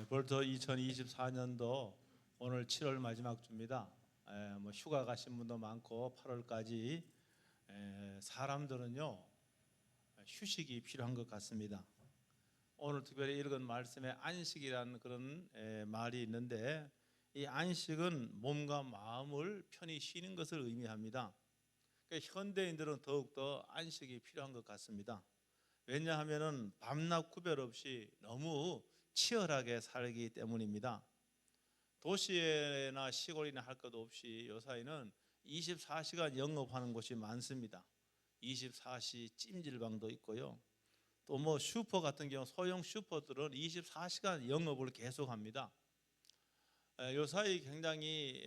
벌써 2024년도 오늘 7월 마지막 주입니다. 휴가 가신 분도 많고 8월까지 사람들은요 휴식이 필요한 것 같습니다. 오늘 특별히 읽은 말씀에 안식이라는 그런 말이 있는데, 이 안식은 몸과 마음을 편히 쉬는 것을 의미합니다. 그러니까 현대인들은 더욱더 안식이 필요한 것 같습니다. 왜냐하면 밤낮 구별 없이 너무 치열하게 살기 때문입니다. 도시나 시골이나 할 것 없이 요사이는 24시간 영업하는 곳이 많습니다. 24시 찜질방도 있고요. 또 슈퍼 같은 경우 소형 슈퍼들은 24시간 영업을 계속합니다. 요사이 굉장히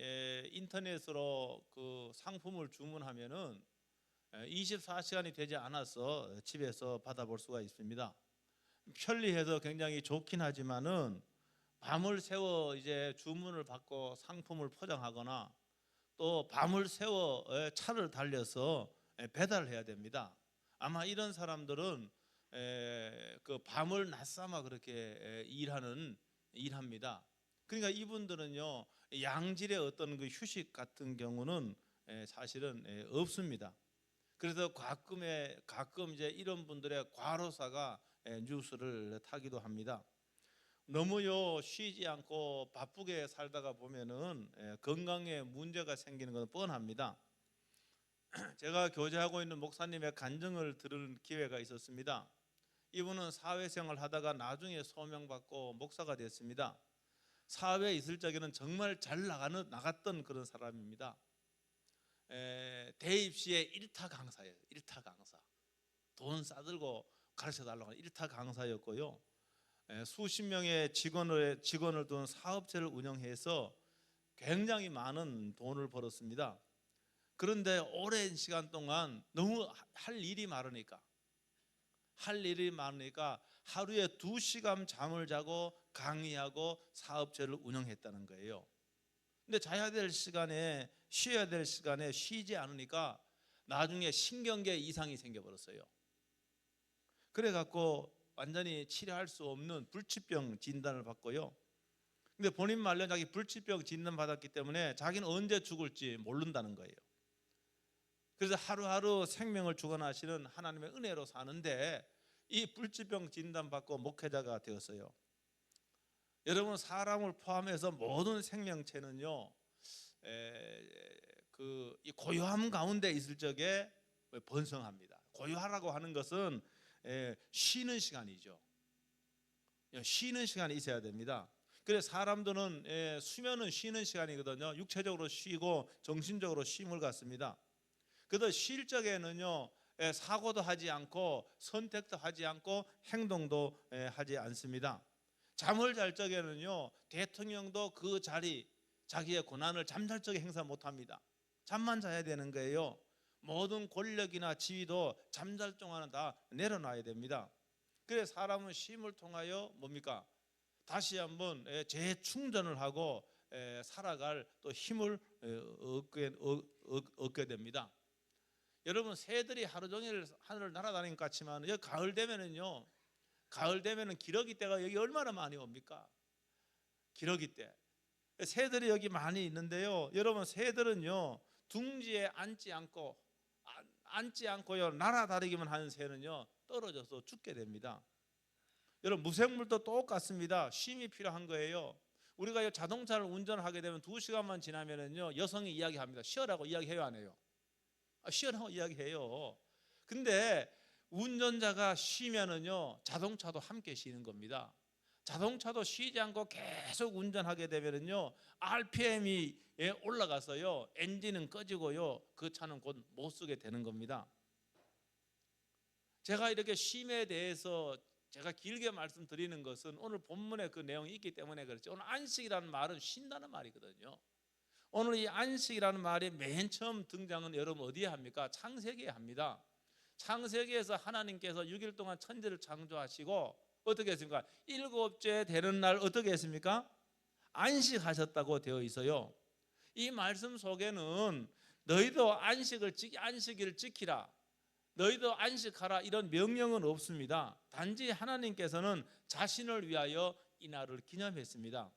인터넷으로 그 상품을 주문하면은 24시간이 되지 않아서 집에서 받아볼 수가 있습니다. 편리해서 굉장히 좋긴 하지만은 밤을 새워 이제 주문을 받고 상품을 포장하거나 또 밤을 새워 차를 달려서 배달을 해야 됩니다. 아마 이런 사람들은 그 밤을 낮삼아 그렇게 일합니다. 그러니까 이분들은요 양질의 어떤 그 휴식 같은 경우는 사실은 없습니다. 그래서 가끔 이제 이런 분들의 과로사가 뉴스를 타기도 합니다. 너무요 쉬지 않고 바쁘게 살다가 보면은 건강에 문제가 생기는 건 뻔합니다. 제가 교제하고 있는 목사님의 간증을 들을 기회가 있었습니다. 이분은 사회생활 하다가 나중에 소명받고 목사가 됐습니다. 사회에 있을 적에는 정말 잘 나갔던 그런 사람입니다. 대입시의 1타 강사예요. 1타 강사. 돈 싸들고 가르쳐달라고 하는 1타 강사였고요. 수십 명의 직원을 둔 사업체를 운영해서 굉장히 많은 돈을 벌었습니다. 그런데 오랜 시간 동안 너무 할 일이 많으니까 하루에 2시간 잠을 자고 강의하고 사업체를 운영했다는 거예요. 근데 자야 될 시간에 쉬어야 될 시간에 쉬지 않으니까 나중에 신경계 이상이 생겨버렸어요. 그래갖고 완전히 치료할 수 없는 불치병 진단을 받고요. 근데 본인 말로 자기 불치병 진단 받았기 때문에 자기는 언제 죽을지 모른다는 거예요. 그래서 하루하루 생명을 주관하시는 하나님의 은혜로 사는데 이 불치병 진단 받고 목회자가 되었어요. 여러분, 사람을 포함해서 모든 생명체는요 이 고요함 가운데 있을 적에 번성합니다. 고요하라고 하는 것은 쉬는 시간이죠. 쉬는 시간이 있어야 됩니다. 그래서 사람들은 수면은 쉬는 시간이거든요. 육체적으로 쉬고 정신적으로 쉼을 갖습니다. 그래서 쉴 적에는요 사고도 하지 않고 선택도 하지 않고 행동도 하지 않습니다. 잠을 잘 적에는요 대통령도 그 자리 자기의 권한을 잠잘적에 행사 못합니다. 잠만 자야 되는 거예요. 모든 권력이나 지위도 잠잘 동안은 다 내려놔야 됩니다. 그래서 사람은 쉼을 통하여 뭡니까? 다시 한번 재충전을 하고 살아갈 또 힘을 얻게 됩니다. 여러분, 새들이 하루 종일 하늘을 날아다니는 것 같지만 여기 가을 되면은 기러기 떼가 여기 얼마나 많이 옵니까? 기러기 떼. 새들이 여기 많이 있는데요. 여러분, 새들은요 둥지에 앉지 않고요 날아다니기만 하는 새는요 떨어져서 죽게 됩니다. 여러분, 무생물도 똑같습니다. 쉼이 필요한 거예요. 우리가 자동차를 운전하게 되면 2시간만 지나면은요 여성이 이야기합니다. 쉬어라고 이야기해요, 안 해요? 쉬어라고 이야기해요. 근데 운전자가 쉬면은요 자동차도 함께 쉬는 겁니다. 자동차도 쉬지 않고 계속 운전하게 되면은요 RPM이 올라가서요 엔진은 꺼지고요 그 차는 곧 못 쓰게 되는 겁니다. 제가 이렇게 쉼에 대해서 제가 길게 말씀드리는 것은 오늘 본문에 그 내용이 있기 때문에 그렇죠. 오늘 안식이라는 말은 쉰다는 말이거든요. 오늘 이 안식이라는 말이 맨 처음 등장은 여러분 어디에 합니까? 창세기에 합니다. 창세기에서 하나님께서 6일 동안 천지를 창조하시고 어떻게 했습니까? 7째 되는 날 어떻게 했습니까? 안식하셨다고 되어 있어요. 이 말씀 속에는 너희도 안식일을 지키라, 너희도 안식하라 이런 명령은 없습니다. 단지 하나님께서는 자신을 위하여 이날을 기념했습니다.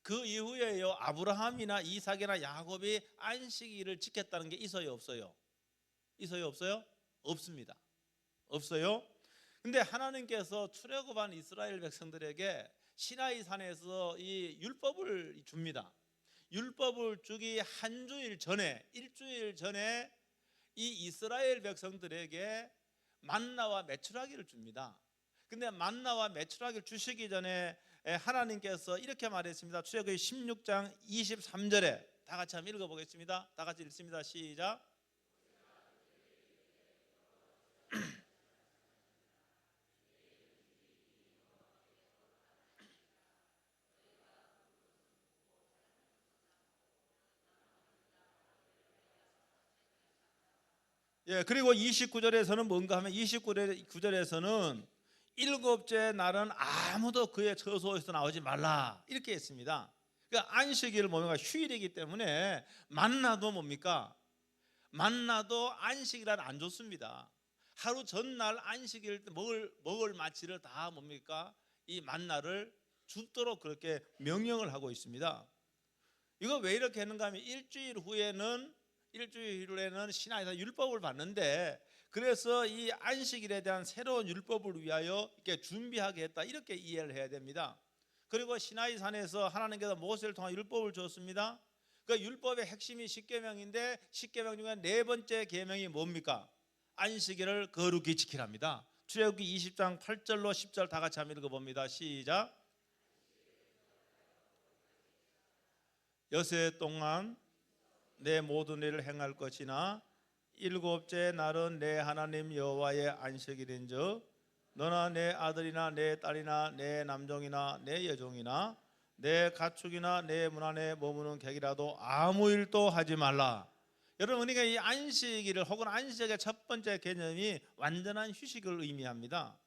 그 이후에요, 아브라함이나 이삭이나 야곱이 안식일을 지켰다는 게 있어요, 없어요? 있어요, 없어요? 없습니다. 없어요. 근데 하나님께서 출애굽한 이스라엘 백성들에게 시나이 산에서 이 율법을 줍니다. 율법을 주기 한 주일 전에, 일주일 전에 이 이스라엘 백성들에게 만나와 메추라기를 줍니다. 근데 만나와 메추라기를 주시기 전에 하나님께서 이렇게 말했습니다. 출애굽기 16장 23절에 다 같이 한번 읽어보겠습니다. 다 같이 읽습니다. 시작. 예, 그리고 29절에서는 뭔가 하면 29절에서는 일곱째 날은 아무도 그의 처소에서 나오지 말라 이렇게 했습니다. 그러니까 안식일 뭡니까? 휴일이기 때문에 만나도 뭡니까? 만나도 안식이란 안 좋습니다. 하루 전날 안식일 먹을 마치를 다 뭡니까? 이 만나를 줍도록 그렇게 명령을 하고 있습니다. 이거 왜 이렇게 했는가 하면 일주일 후에는 시나이에서 율법을 받는데, 그래서 이 안식일에 대한 새로운 율법을 위하여 이렇게 준비하게 했다 이렇게 이해를 해야 됩니다. 그리고 시나이 산에서 하나님께서 모세를 통해 율법을 줬습니다. 그 율법의 핵심이 십계명인데 십계명 중에 네 번째 계명이 뭡니까? 안식일을 거룩히 지키랍니다. 출애굽기 20장 8절로 10절 다 같이 한번 읽어봅니다. 시작. 여세 동안 내 모든 일을 행할 것이나 일곱째 날은 내 하나님 여호와의 안식일인즉 너나 내 아들이나 내 딸이나 내 남종이나 내 여종이나 내 가축이나 내 문 안에 머무는 객이라도 아무 일도 하지 말라. 여러분, 그러니까 이 안식일을 혹은 안식의 첫 번째 개념이 완전한 휴식을 의미합니다.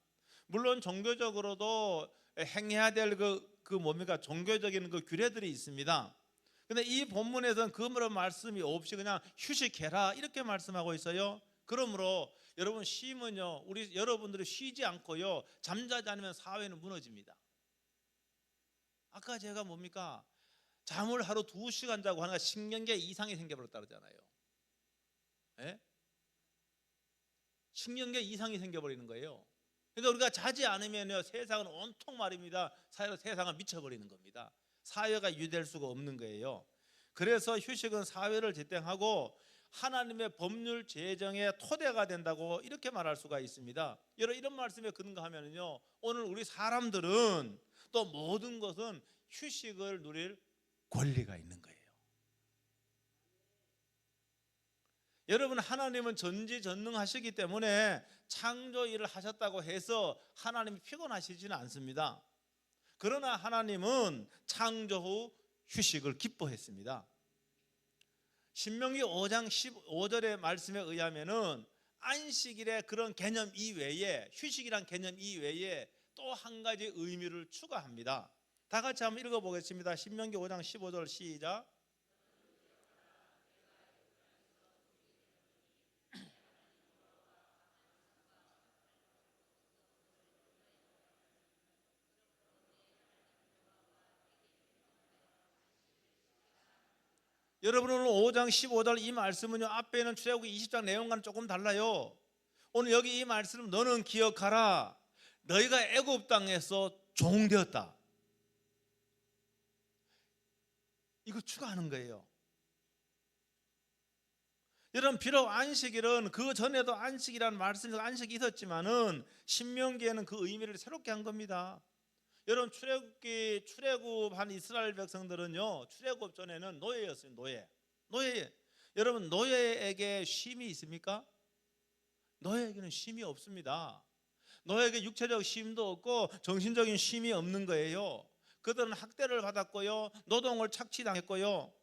물론 종교적으로도 행해야 될 뭡니까? 종교적인 그 규례들이 있습니다. 근데 이 본문에서는 그런 말씀이 없이 그냥 휴식해라 이렇게 말씀하고 있어요. 그러므로 여러분, 쉼은요, 여러분들이 쉬지 않고요 잠자지 않으면 사회는 무너집니다. 아까 제가 뭡니까? 잠을 하루 2시간 자고 하니까 신경계 이상이 생겨버렸다 그러잖아요. 예? 신경계 이상이 생겨버리는 거예요. 그러니까 우리가 자지 않으면요 세상은 온통 말입니다. 세상은 미쳐버리는 겁니다. 사회가 유지될 수가 없는 거예요. 그래서 휴식은 사회를 지탱하고 하나님의 법률 제정의 토대가 된다고 이렇게 말할 수가 있습니다. 여러분, 이런 말씀에 근거하면요 오늘 우리 사람들은 또 모든 것은 휴식을 누릴 권리가 있는 거예요. 여러분, 하나님은 전지전능하시기 때문에 창조 일을 하셨다고 해서 하나님이 피곤하시지는 않습니다. 그러나 하나님은 창조 후 휴식을 기뻐했습니다. 신명기 5장 15절의 말씀에 의하면은 안식일의 그런 개념 이외에, 휴식이란 개념 이외에 또 한 가지 의미를 추가합니다. 다 같이 한번 읽어보겠습니다. 신명기 5장 15절 시작. 여러분, 오늘 5장 15절 이 말씀은요 앞에 있는 출애굽기 20장 내용과는 조금 달라요. 오늘 여기 이 말씀, 너는 기억하라 너희가 애굽 땅에서 종되었다, 이거 추가하는 거예요. 여러분, 비록 안식일은 그 전에도 안식이라는 말씀에서 안식이 있었지만은 신명기에는 그 의미를 새롭게 한 겁니다. 여러분, 출애굽한 이스라엘 백성들은요 출애굽 전에는 노예였어요. 노예. 여러분, 노예에게 쉼이 있습니까? 노예에게는 쉼이 없습니다. 노예에게 육체적 쉼도 없고 정신적인 쉼이 없는 거예요. 그들은 학대를 받았고요 노동을 착취당했고요.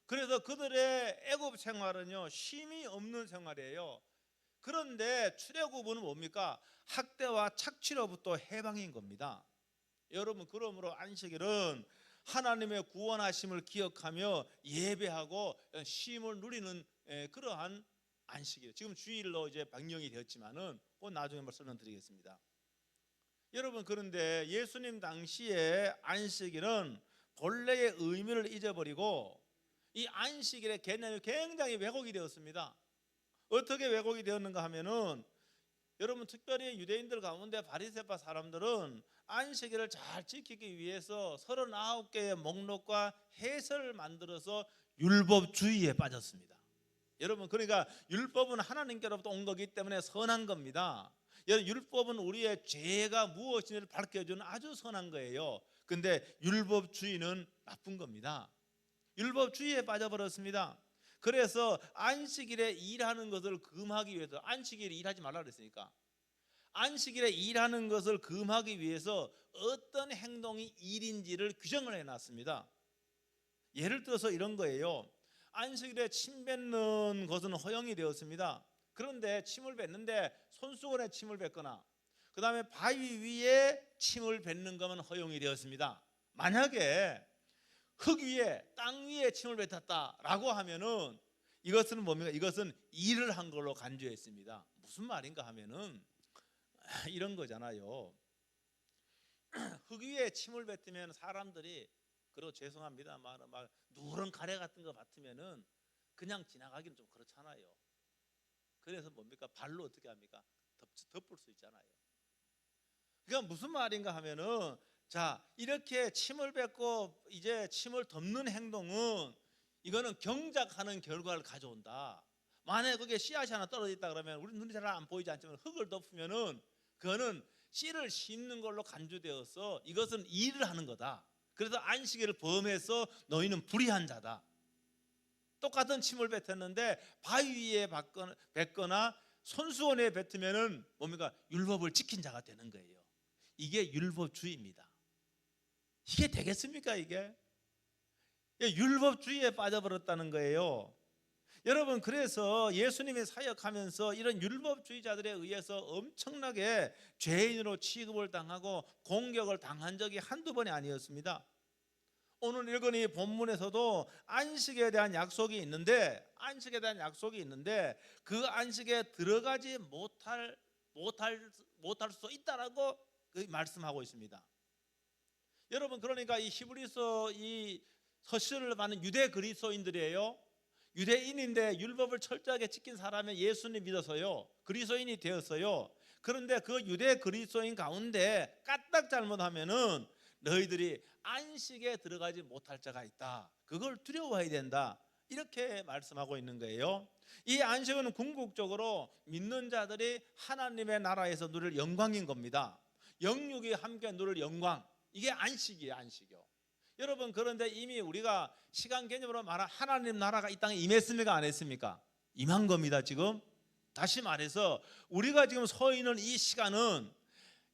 그래서 그들의 애굽 생활은요 쉼이 없는 생활이에요. 그런데 출애굽은 뭡니까? 학대와 착취로부터 해방인 겁니다. 여러분, 그러므로 안식일은 하나님의 구원하심을 기억하며 예배하고 쉼을 누리는 그러한 안식일. 지금 주일로 이제 방영이 되었지만은 그 나중에 한번 설명드리겠습니다. 여러분, 그런데 예수님 당시에 안식일은 본래의 의미를 잊어버리고 이 안식일의 개념이 굉장히 왜곡이 되었습니다. 어떻게 왜곡이 되었는가 하면은, 여러분, 특별히 유대인들 가운데 바리새파 사람들은 안식일을 잘 지키기 위해서 39개의 목록과 해설을 만들어서 율법주의에 빠졌습니다. 여러분, 그러니까 율법은 하나님께로부터 온 거기 때문에 선한 겁니다. 여러분, 율법은 우리의 죄가 무엇인지를 밝혀주는 아주 선한 거예요. 근데 율법주의는 나쁜 겁니다. 율법주의에 빠져버렸습니다. 그래서 안식일에 일하는 것을 금하기 위해서, 안식일에 일하지 말라 그랬으니까 안식일에 일하는 것을 금하기 위해서 어떤 행동이 일인지를 규정을 해놨습니다. 예를 들어서 이런 거예요. 안식일에 침 뱉는 것은 허용이 되었습니다. 그런데 침을 뱉는데 손수건에 침을 뱉거나 그 다음에 바위 위에 침을 뱉는 것은 허용이 되었습니다. 만약에 흙 위에, 땅 위에 침을 뱉었다라고 하면은 이것은 뭡니까? 이것은 일을 한 걸로 간주했습니다. 무슨 말인가 하면은 이런 거잖아요. 흙 위에 침을 뱉으면 사람들이, 그리고 죄송합니다, 막 누런 가래 같은 거 맡으면은 그냥 지나가기는 좀 그렇잖아요. 그래서 뭡니까? 발로 어떻게 합니까? 덮을 수 있잖아요. 그러니까 무슨 말인가 하면은, 자, 이렇게 침을 뱉고 이제 침을 덮는 행동은 이거는 경작하는 결과를 가져온다. 만약에 그게 씨앗이 하나 떨어져 있다 그러면 우리 눈이 잘 안 보이지 않지만 흙을 덮으면은 그거는 씨를 심는 걸로 간주되어서 이것은 일을 하는 거다. 그래서 안식일을 범해서 너희는 불의한 자다. 똑같은 침을 뱉었는데 바위 위에 뱉거나 손수건에 뱉으면은 뭡니까? 율법을 지킨 자가 되는 거예요. 이게 율법주의입니다. 이게 되겠습니까? 이게 율법주의에 빠져버렸다는 거예요. 여러분, 그래서 예수님이 사역하면서 이런 율법주의자들에 의해서 엄청나게 죄인으로 취급을 당하고 공격을 당한 적이 한두 번이 아니었습니다. 오늘 읽은 이 본문에서도 안식에 대한 약속이 있는데 그 안식에 들어가지 못할 수 있다라고 말씀하고 있습니다. 여러분, 그러니까 이 히브리서 이 서신을 받는 유대 그리스도인들이에요. 유대인인데 율법을 철저하게 지킨 사람이 예수님 믿어서요, 그리스도인이 되었어요. 그런데 그 유대 그리스도인 가운데 까딱 잘못하면은 너희들이 안식에 들어가지 못할 자가 있다. 그걸 두려워해야 된다. 이렇게 말씀하고 있는 거예요. 이 안식은 궁극적으로 믿는 자들이 하나님의 나라에서 누릴 영광인 겁니다. 영육이 함께 누릴 영광, 이게 안식이에요. 안식이요. 여러분, 그런데 이미 우리가 시간 개념으로 말한 하나님 나라가 이 땅에 임했습니까? 안 했습니까? 임한 겁니다. 지금 다시 말해서 우리가 지금 서 있는 이 시간은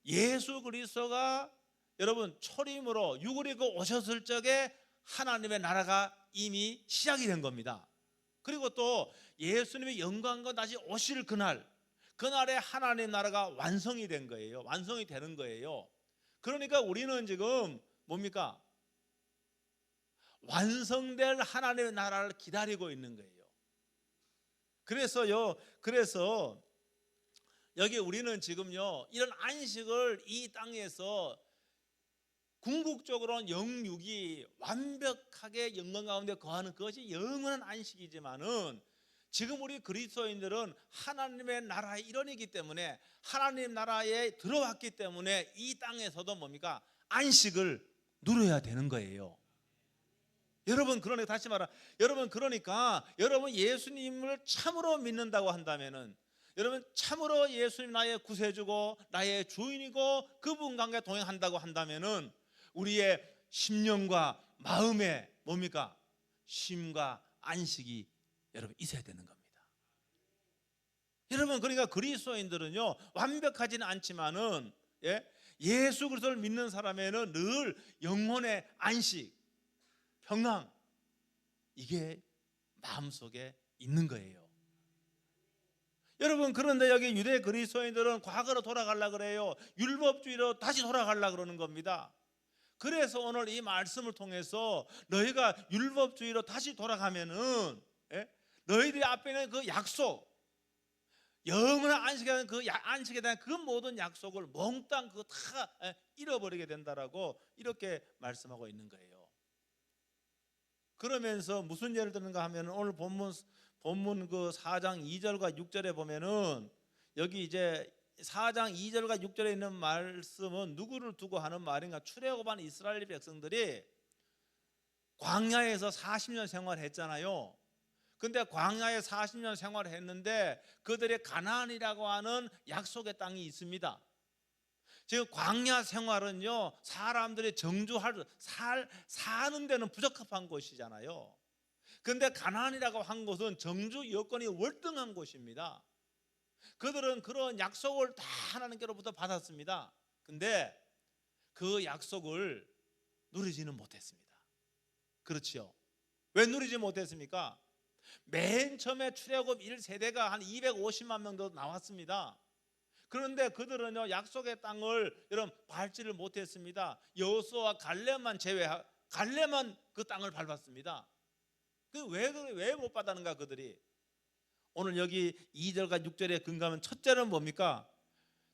예수 그리스도가 여러분 초림으로 육을 입고 오셨을 적에 하나님의 나라가 이미 시작이 된 겁니다. 그리고 또 예수님의 영광과 다시 오실 그날에 하나님 나라가 완성이 된 거예요. 완성이 되는 거예요. 그러니까 우리는 지금 뭡니까? 완성될 하나님의 나라를 기다리고 있는 거예요. 그래서 여기 우리는 지금요, 이런 안식을 이 땅에서 궁극적으로는 영육이 완벽하게 영광 가운데 거하는 그것이 영원한 안식이지만은 지금 우리 그리스도인들은 하나님의 나라의 일원이기 때문에, 하나님 나라에 들어왔기 때문에 이 땅에서도 뭡니까? 안식을 누려야 되는 거예요. 여러분, 그러니까 다시 말하, 여러분, 그러니까 여러분 예수님을 참으로 믿는다고 한다면은, 여러분 참으로 예수님 나의 구세주고 나의 주인이고 그분 관계 동행한다고 한다면은 우리의 심령과 마음에 뭡니까? 쉼과 안식이 여러분 있어야 되는 겁니다. 여러분, 그러니까 그리스도인들은요, 완벽하지는 않지만은 예수 그리스도를 믿는 사람에는 늘 영혼의 안식, 평강, 이게 마음속에 있는 거예요. 여러분, 그런데 여기 유대 그리스도인들은 과거로 돌아가려고 그래요. 율법주의로 다시 돌아가려고 그러는 겁니다. 그래서 오늘 이 말씀을 통해서 너희가 율법주의로 다시 돌아가면은 너희들이 앞에 있는 그 약속, 영원한 안식에 대한 안식에 대한 그 모든 약속을 몽땅 그거 다 잃어버리게 된다라고 이렇게 말씀하고 있는 거예요. 그러면서 무슨 예를 드는가 하면 오늘 본문 그 4장 2절과 6절에 보면은 여기 이제 4장 2절과 6절에 있는 말씀은 누구를 두고 하는 말인가? 출애굽한 이스라엘 백성들이 광야에서 40년 생활했잖아요. 근데 광야에 40년 생활했는데 그들의 가나안이라고 하는 약속의 땅이 있습니다. 지금 광야 생활은요, 사람들이 사는 데는 부적합한 곳이잖아요. 근데 가나안이라고 한 곳은 정주 여건이 월등한 곳입니다. 그들은 그런 약속을 다 하나님께로부터 받았습니다. 근데 그 약속을 누리지는 못했습니다. 그렇지요? 왜 누리지 못했습니까? 맨 처음에 출애굽 1세대가 한 250만 명도 나왔습니다. 그런데 그들은요, 약속의 땅을 여러분 밟지를 못했습니다. 여호수아와 갈렙만 갈렙만 그 땅을 밟았습니다. 왜 못 받았는가 그들이? 오늘 여기 2절과 6절에 근거하면 첫째는 뭡니까?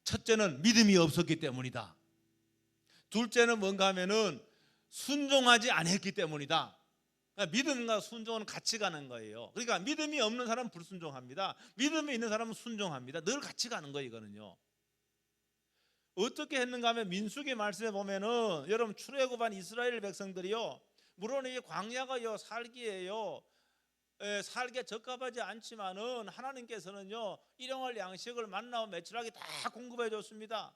첫째는 믿음이 없었기 때문이다. 둘째는 뭔가 하면은 순종하지 않았기 때문이다. 믿음과 순종은 같이 가는 거예요. 그러니까 믿음이 없는 사람은 불순종합니다. 믿음이 있는 사람은 순종합니다. 늘 같이 가는 거예요, 이거는요. 어떻게 했는가 하면 민수기 말씀에 보면은 여러분 출애굽한 이스라엘 백성들이요, 물론 이 광야가요 살기에요 살기에 적합하지 않지만은 하나님께서는요 일용할 양식을 만나와 매출하게 다 공급해 줬습니다.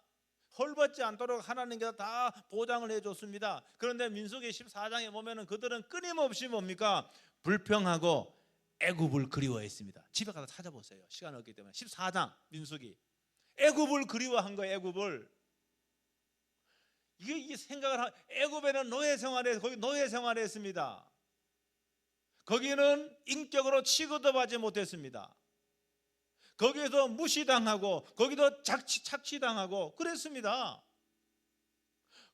헐벗지 않도록 하나님께서 다 보장을 해줬습니다. 그런데 민수기 14장에 보면은 그들은 끊임없이 뭡니까? 불평하고 애굽을 그리워했습니다. 집에 가서 찾아보세요. 시간 없기 때문에. 14장 민수기, 애굽을 그리워한 거예요. 애굽을. 이게 생각을 애굽에는 거기 노예 생활했습니다. 거기는 인격으로 취급하지 못했습니다. 거기에서 무시당하고 거기도 착취당하고 그랬습니다.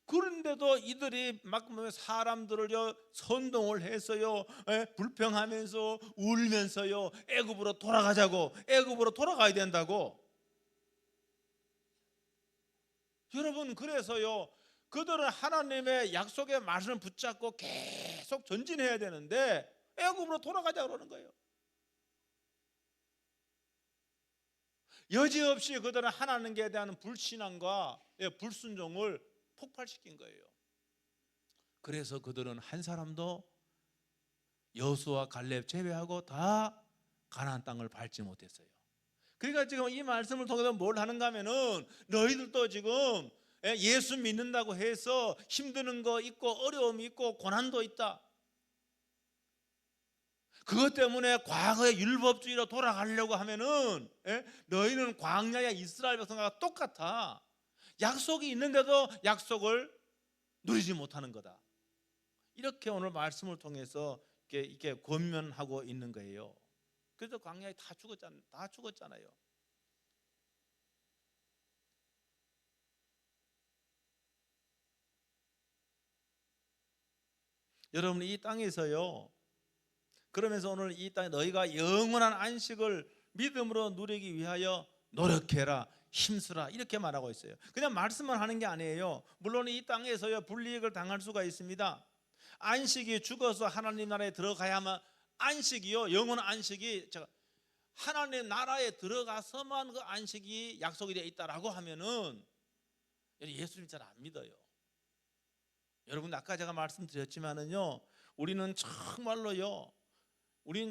그런데도 이들이 막 사람들을요 선동을 해서요 불평하면서 울면서요 애굽으로 돌아가자고, 애굽으로 돌아가야 된다고. 여러분, 그래서요 그들은 하나님의 약속의 말씀을 붙잡고 계속 전진해야 되는데 애굽으로 돌아가자 그러는 거예요. 여지없이 그들은 하나님께 대한 불신앙과 불순종을 폭발시킨 거예요. 그래서 그들은 한 사람도 여호수아 갈렙 제외하고 다 가나안 땅을 밟지 못했어요. 그러니까 지금 이 말씀을 통해서 뭘 하는가 하면은 너희들도 지금 예수 믿는다고 해서 힘드는 거 있고 어려움이 있고 고난도 있다. 그것 때문에 과거의 율법주의로 돌아가려고 하면은 너희는 광야의 이스라엘 백성과 똑같아. 약속이 있는데도 약속을 누리지 못하는 거다. 이렇게 오늘 말씀을 통해서 이렇게 권면하고 있는 거예요. 그래서 광야에 다 죽었잖아요. 여러분, 이 땅에서요, 그러면서 오늘 이 땅에 너희가 영원한 안식을 믿음으로 누리기 위하여 노력해라, 힘쓰라, 이렇게 말하고 있어요. 그냥 말씀만 하는 게 아니에요. 물론 이 땅에서요 불이익을 당할 수가 있습니다. 안식이 죽어서 하나님 나라에 들어가야만, 안식이요 영원한 안식이 하나님 나라에 들어가서만 그 안식이 약속이 되어 있다라고 하면은 예수님 잘 안 믿어요. 여러분, 아까 제가 말씀드렸지만은요, 우리는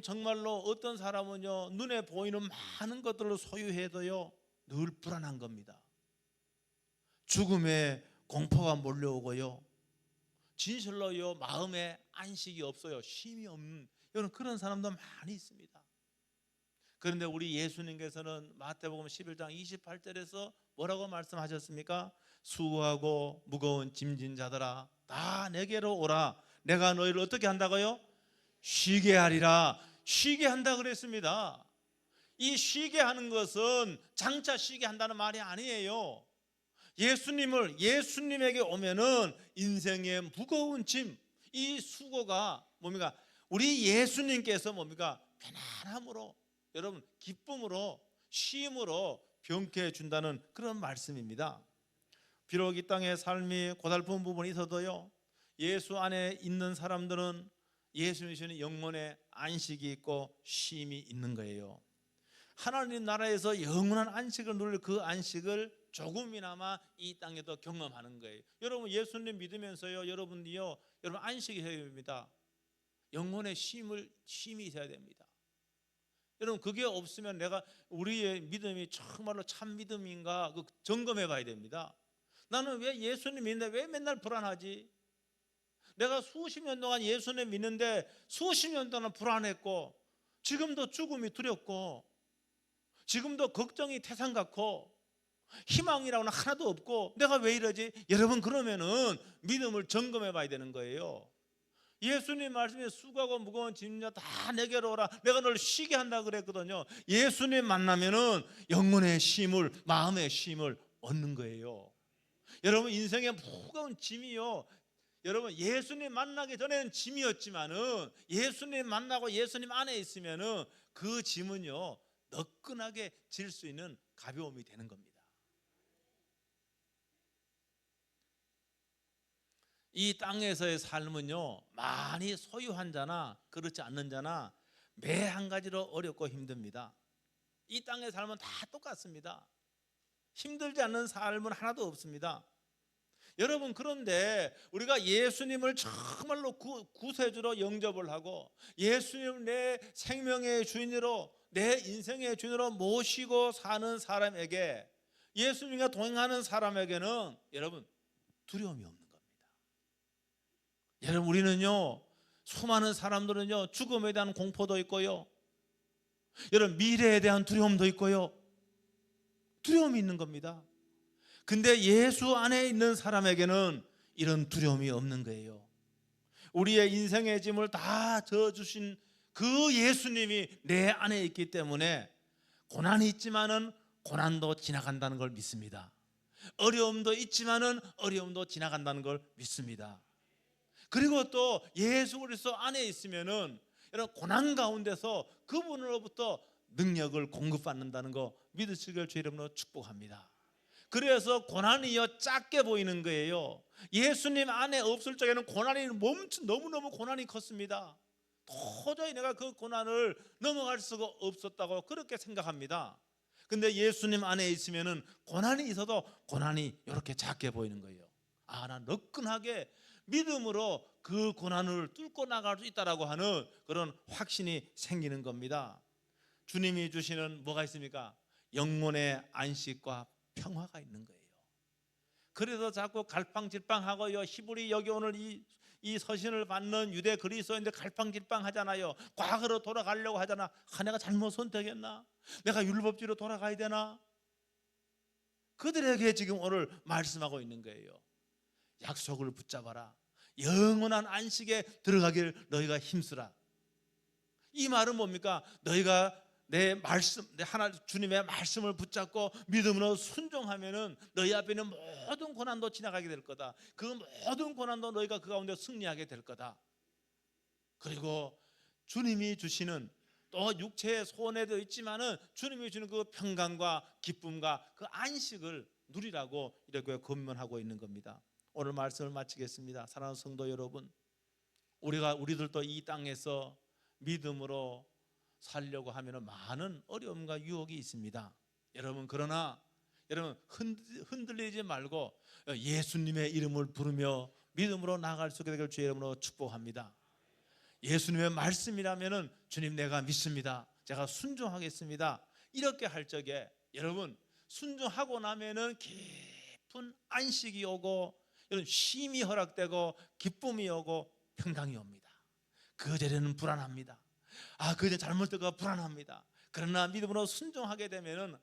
정말로 어떤 사람은요 눈에 보이는 많은 것들을 소유해도요 늘 불안한 겁니다. 죽음의 공포가 몰려오고요, 진실로요 마음에 안식이 없어요. 쉼이 없는 여러분, 그런 사람도 많이 있습니다. 그런데 우리 예수님께서는 마태복음 11장 28절에서 뭐라고 말씀하셨습니까? 수고하고 무거운 짐진 자들아 다 내게로 오라. 내가 너희를 어떻게 한다고요? 쉬게 하리라. 쉬게 한다 그랬습니다. 이 쉬게 하는 것은 장차 쉬게 한다는 말이 아니에요. 예수님에게 오면은 인생의 무거운 짐, 이 수고가 뭡니까? 우리 예수님께서 뭡니까? 편안함으로, 여러분 기쁨으로 쉼으로 병쾌해 준다는 그런 말씀입니다. 비록 이 땅의 삶이 고달픈 부분이 있어도요, 예수 안에 있는 사람들은 예수님 주시는 영혼의 안식이 있고 쉼이 있는 거예요. 하나님 나라에서 영원한 안식을 누릴 그 안식을 조금이나마 이 땅에도 경험하는 거예요. 여러분 예수님 믿으면서요, 여러분 안식이 있어야 됩니다. 영혼의 쉼이 있어야 됩니다. 여러분 그게 없으면 우리의 믿음이 정말로 참 믿음인가 점검해 봐야 됩니다. 나는 왜 예수님 믿는데 왜 맨날 불안하지? 내가 수십 년 동안 예수님 믿는데 수십 년 동안 불안했고, 지금도 죽음이 두렵고, 지금도 걱정이 태산 같고, 희망이라고는 하나도 없고, 내가 왜 이러지? 여러분 그러면은 믿음을 점검해 봐야 되는 거예요. 예수님 말씀에 수고하고 무거운 짐져 다 내게로 오라, 내가 널 쉬게 한다 그랬거든요. 예수님 만나면은 영혼의 쉼을, 마음의 쉼을 얻는 거예요. 여러분 인생의 무거운 짐이요, 여러분 예수님 만나기 전에는 짐이었지만은 예수님 만나고 예수님 안에 있으면은 그 짐은요 너끈하게 질 수 있는 가벼움이 되는 겁니다. 이 땅에서의 삶은요, 많이 소유한 자나 그렇지 않는 자나 매 한 가지로 어렵고 힘듭니다. 이 땅의 삶은 다 똑같습니다. 힘들지 않는 삶은 하나도 없습니다. 여러분 그런데 우리가 예수님을 정말로 구세주로 영접을 하고 예수님을 내 생명의 주인으로, 내 인생의 주인으로 모시고 사는 사람에게, 예수님과 동행하는 사람에게는 여러분 두려움이 없는 겁니다. 여러분 우리는요, 수많은 사람들은요 죽음에 대한 공포도 있고요, 여러분 미래에 대한 두려움도 있고요, 두려움이 있는 겁니다. 근데 예수 안에 있는 사람에게는 이런 두려움이 없는 거예요. 우리의 인생의 짐을 다 져주신 그 예수님이 내 안에 있기 때문에 고난이 있지만은 고난도 지나간다는 걸 믿습니다. 어려움도 있지만은 어려움도 지나간다는 걸 믿습니다. 그리고 또 예수 그리스도 안에 있으면은 여러분 고난 가운데서 그분으로부터 능력을 공급받는다는 거 믿으시길 주의 이름으로 축복합니다. 그래서 고난이요 작게 보이는 거예요. 예수님 안에 없을 적에는 고난이 너무너무 고난이 컸습니다. 도저히 내가 그 고난을 넘어갈 수가 없었다고 그렇게 생각합니다. 근데 예수님 안에 있으면은 고난이 있어도 고난이 이렇게 작게 보이는 거예요. 아, 나 너끈하게 믿음으로 그 고난을 뚫고 나갈 수 있다라고 하는 그런 확신이 생기는 겁니다. 주님이 주시는 뭐가 있습니까? 영혼의 안식과 평화가 있는 거예요. 그래서 자꾸 갈팡질팡하고요, 히브리 여기 오늘 이 서신을 받는 유대 그리스도인들 갈팡질팡 하잖아요. 과거로 돌아가려고 하잖아. 내가 잘못 선택했나? 내가 율법주의로 돌아가야 되나? 그들에게 지금 오늘 말씀하고 있는 거예요. 약속을 붙잡아라. 영원한 안식에 들어가길 너희가 힘쓰라. 이 말은 뭡니까? 너희가 내 말씀, 주님의 말씀을 붙잡고 믿음으로 순종하면은 너희 앞에 있는 모든 고난도 지나가게 될 거다. 그 모든 고난도 너희가 그 가운데 승리하게 될 거다. 그리고 주님이 주시는, 또 육체의 손해도 있지만은 주님이 주는 그 평강과 기쁨과 그 안식을 누리라고 이렇게 권면하고 있는 겁니다. 오늘 말씀을 마치겠습니다. 사랑하는 성도 여러분, 우리들도 이 땅에서 믿음으로 살려고 하면 많은 어려움과 유혹이 있습니다. 여러분 그러나 여러분 흔들리지 말고 예수님의 이름을 부르며 믿음으로 나아갈 수 있게 되길 주의 이름으로 축복합니다. 예수님의 말씀이라면은 주님 내가 믿습니다, 제가 순종하겠습니다, 이렇게 할 적에 여러분 순종하고 나면은 깊은 안식이 오고 여러분 쉼이 허락되고 기쁨이 오고 평강이 옵니다. 그 전에는 불안합니다. 그 전에 잘못될까 불안합니다. 그러나 믿음으로 순종하게 되면은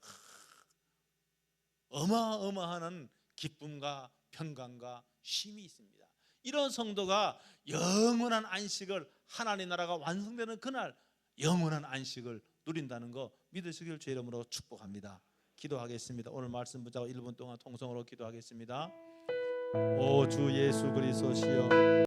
어마어마한 기쁨과 평강과 쉼이 있습니다. 이런 성도가 영원한 안식을, 하나님 나라가 완성되는 그날 영원한 안식을 누린다는 거 믿으시길 주의 이름으로 축복합니다. 기도하겠습니다. 오늘 말씀 붙잡고 1분 동안 통성으로 기도하겠습니다. 오 주 예수 그리스도시여,